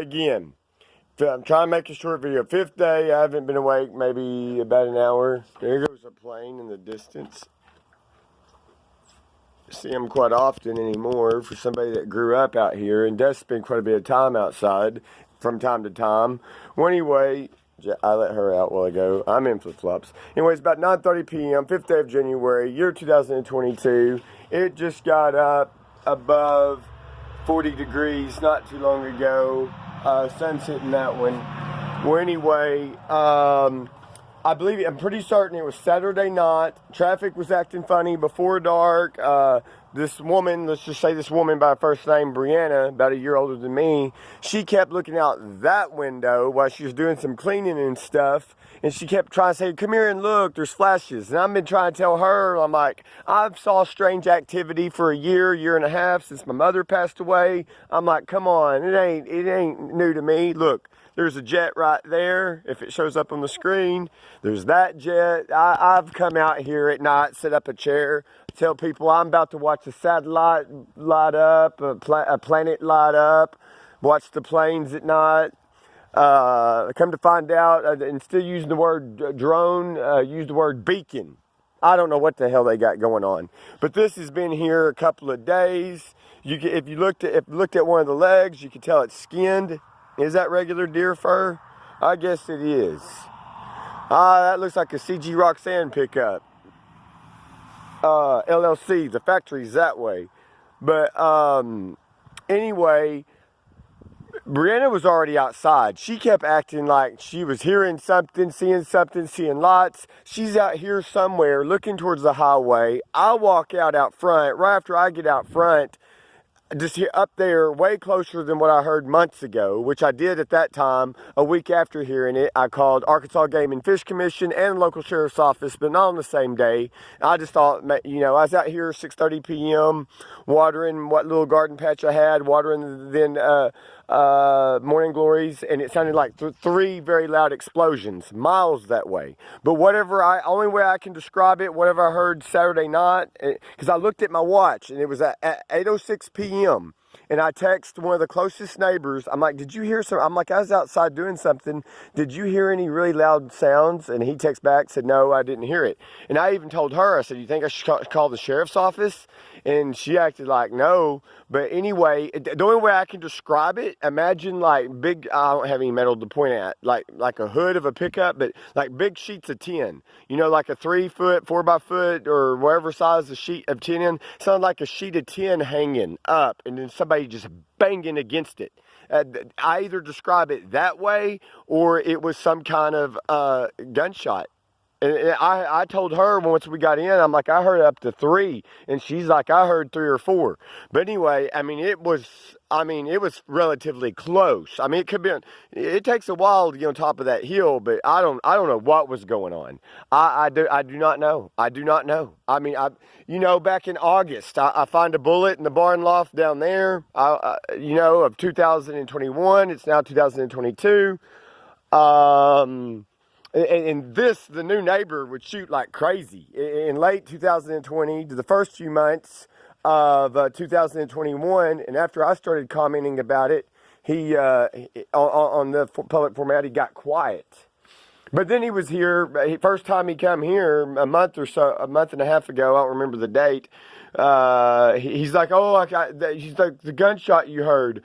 again, I'm trying to make a short video. 5th day, I haven't been awake maybe about an hour. There goes a plane in the distance. See them quite often anymore for somebody that grew up out here and does spend quite a bit of time outside from time to time. Well, anyway, I let her out a while ago. I'm in flip-flops. Anyway, it's about 9:30 p.m., 5th day of January, year 2022. It just got up above 40 degrees not too long ago. Sun's hitting that one. Well, anyway, I'm pretty certain it was Saturday night. Traffic was acting funny before dark. This woman, let's just say this woman by first name, Brianna, about a year older than me, she kept looking out that window while she was doing some cleaning and stuff. And she kept trying to say, come here and look, there's flashes. And I've been trying to tell her, I'm like, I've saw strange activity for a year and a half since my mother passed away. I'm like, come on, it ain't new to me. Look. There's a jet right there, if it shows up on the screen. There's that jet. I've come out here at night, set up a chair, tell people I'm about to watch a satellite light up, a planet light up, watch the planes at night. Come to find out, instead of using the word drone, use the word beacon. I don't know what the hell they got going on. But this has been here a couple of days. If you looked at one of the legs, you can tell it's skinned. Is that regular deer fur? I guess it is. That looks like a CG Roxanne pickup. LLC, the factory's that way. But anyway, Brianna was already outside. She kept acting like she was hearing something, seeing lights. She's out here somewhere looking towards the highway. I walk out front. Right after I get out front, just here up there, way closer than what I heard months ago, which I did at that time. A week after hearing it, I called Arkansas Game and Fish Commission and local sheriff's office, but not on the same day. I just thought, I was out here 6:30 p.m. watering what little garden patch I had, watering then morning glories, and it sounded like three very loud explosions miles that way. But only way I can describe it, whatever I heard Saturday night, because I looked at my watch and it was at 8:06 p.m. and I text one of the closest neighbors. I'm like, did you hear some? I'm like, I was outside doing something. Did you hear any really loud sounds? And he texts back, said, no, I didn't hear it. And I even told her, I said, you think I should call the sheriff's office? And she acted like no. But anyway, the only way I can describe it, imagine like big, I don't have any metal to point at, like a hood of a pickup, but like big sheets of tin. Like a 3-foot, 4x4, or whatever size the sheet of tin in. Sounded like a sheet of tin hanging up, and then somebody just banging against it. I either describe it that way, or it was some kind of gunshot. And I told her once we got in, I'm like, I heard up to 3. And she's like, I heard 3 or 4. But anyway, it was relatively close. It could be, it takes a while to get on top of that hill, but I don't know what was going on. I do not know. I do not know. Back in August, I find a bullet in the barn loft down there, of 2021. It's now 2022. And the new neighbor would shoot like crazy. In late 2020, to the first few months of 2021, and after I started commenting about it, he on the public format, he got quiet. But then he was here. First time he come here a month and a half ago. I don't remember the date. He's like, he's like, the gunshot you heard.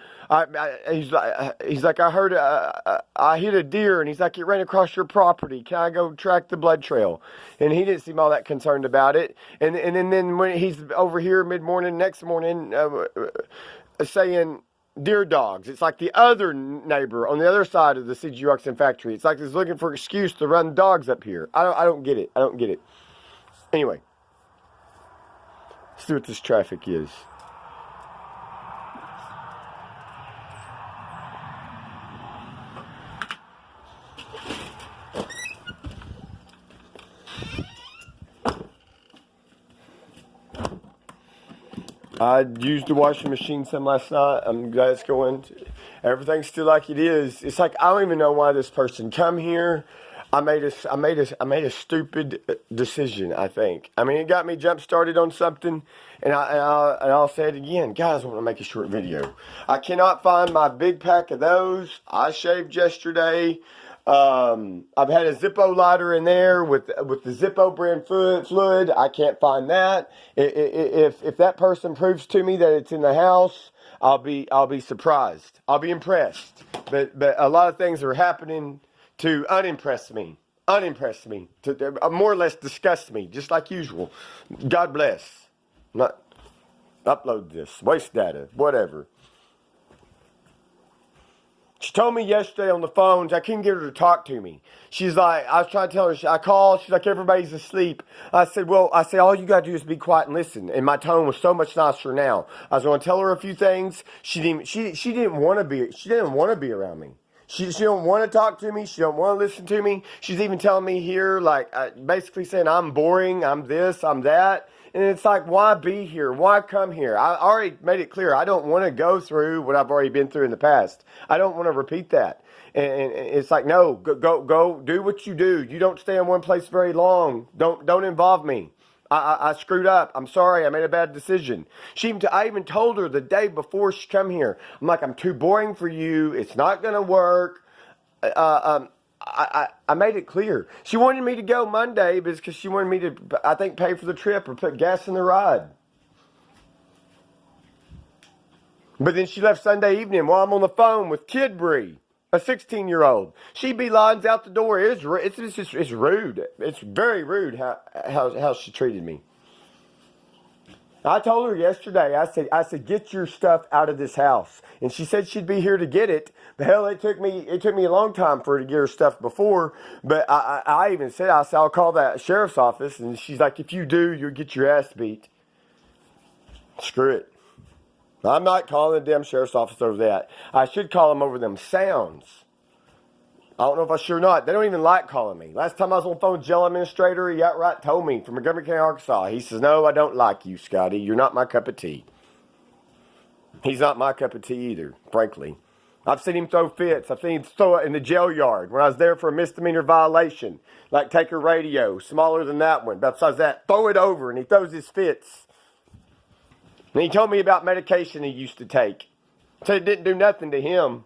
He's like, I heard, I hit a deer, and he's like, it ran across your property. Can I go track the blood trail? And he didn't seem all that concerned about it. And then when he's over here next morning, saying deer dogs. It's like the other neighbor on the other side of the CG Roxanne factory. It's like he's looking for an excuse to run dogs up here. I don't get it. I don't get it. Anyway. Let's see what this traffic is. I used the washing machine some last night. I'm glad it's going. Everything's still like it is. It's like, I don't even know why this person come here. I made a stupid decision. I think. I mean, it got me jump started on something, and I'll say it again, guys. I want to make a short video. I cannot find my big pack of those. I shaved yesterday. I've had a Zippo lighter in there with the Zippo brand fluid. I can't find that. If that person proves to me that it's in the house, I'll be surprised. I'll be impressed. But a lot of things are happening to unimpress me, to more or less disgust me, just like usual. God bless. Not upload this, waste data, whatever. She told me yesterday on the phone, I couldn't get her to talk to me. She's like, I was trying to tell her, I called, she's like, everybody's asleep. I said, all you got to do is be quiet and listen. And my tone was so much nicer now. I was going to tell her a few things. She didn't want to be around me. She don't want to talk to me. She don't want to listen to me. She's even telling me here, like, basically saying I'm boring, I'm this, I'm that. And it's like, why be here? Why come here? I already made it clear. I don't want to go through what I've already been through in the past. I don't want to repeat that. And it's like, no, go, do what you do. You don't stay in one place very long. Don't involve me. I screwed up. I'm sorry. I made a bad decision. I even told her the day before she come here. I'm like, I'm too boring for you. It's not going to work. I made it clear. She wanted me to go Monday because she wanted me to, I think, pay for the trip or put gas in the ride. But then she left Sunday evening while I'm on the phone with Kid Bree, a 16-year-old. She beelines out the door. It's rude. It's very rude how she treated me. I told her yesterday, I said, get your stuff out of this house. And she said she'd be here to get it. But hell, it took me a long time for her to get her stuff before. But I even said, I'll call that sheriff's office. And she's like, if you do, you'll get your ass beat. Screw it. I'm not calling the damn sheriff's office over that. I should call them over them sounds. I don't know if I should or not. They don't even like calling me. Last time I was on the phone with jail administrator, he outright told me from Montgomery County, Arkansas. He says, no, I don't like you, Scotty. You're not my cup of tea. He's not my cup of tea either, frankly. I've seen him throw fits. I've seen him throw it in the jail yard when I was there for a misdemeanor violation. Like take a radio, smaller than that one. Besides that, throw it over, and he throws his fits. And he told me about medication he used to take. Said it didn't do nothing to him.